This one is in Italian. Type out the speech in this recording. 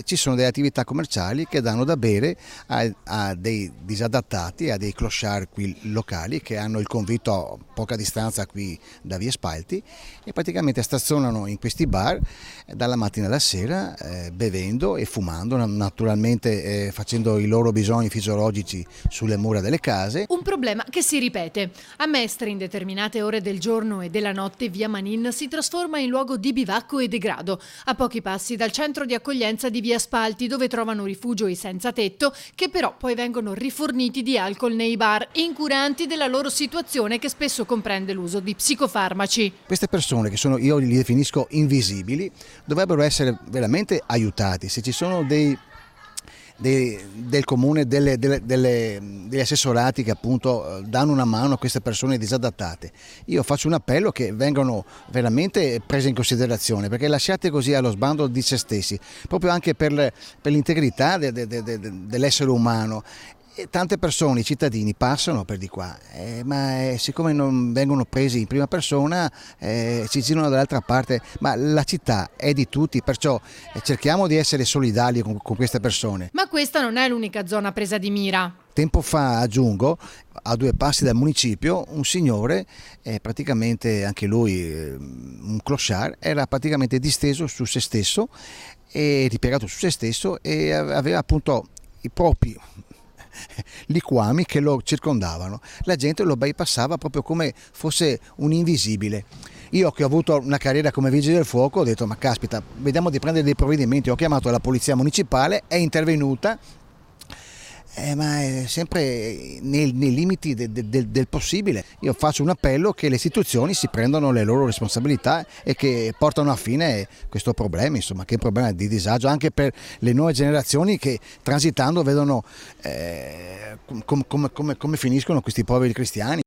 ci sono delle attività commerciali che danno da bere a dei disadattati, a dei clochard qui locali che hanno il convitto a poca distanza qui da via Spalti e praticamente stazionano in questi bar dalla mattina alla sera bevendo e fumando, naturalmente facendo i loro bisogni fisiologici sulle mura delle case. Un problema che si ripete. A Mestre, in determinate ore del giorno e della notte, via Manin si trasforma in luogo di bivacco e degrado, a pochi passi dal centro di accoglienza di via Spalti, dove trovano rifugio i senza tetto, che però poi vengono riforniti di alcol nei bar, incuranti della loro situazione che spesso comprende l'uso di psicofarmaci. Queste persone, che io li definisco invisibili, dovrebbero essere veramente aiutati. Se ci sono del comune, degli assessorati che appunto danno una mano a queste persone disadattate, io faccio un appello che vengano veramente prese in considerazione, perché lasciate così allo sbando di se stessi, proprio anche per l'integrità dell'essere umano. E tante persone, i cittadini, passano per di qua, ma siccome non vengono presi in prima persona si girano dall'altra parte, ma la città è di tutti, perciò cerchiamo di essere solidali con queste persone. Ma questa non è l'unica zona presa di mira. Tempo fa, aggiungo, a 2 passi dal municipio, un signore, praticamente anche lui un clochard, era praticamente disteso su se stesso e ripiegato su se stesso e aveva appunto i propri liquami che lo circondavano. La gente lo bypassava proprio come fosse un invisibile. Io che ho avuto una carriera come vigile del fuoco ho detto ma caspita, vediamo di prendere dei provvedimenti. Ho chiamato la polizia municipale, è intervenuta, ma è sempre nei limiti del possibile. Io faccio un appello che le istituzioni si prendano le loro responsabilità e che portano a fine questo problema, insomma, che è un problema di disagio anche per le nuove generazioni che transitando vedono come finiscono questi poveri cristiani.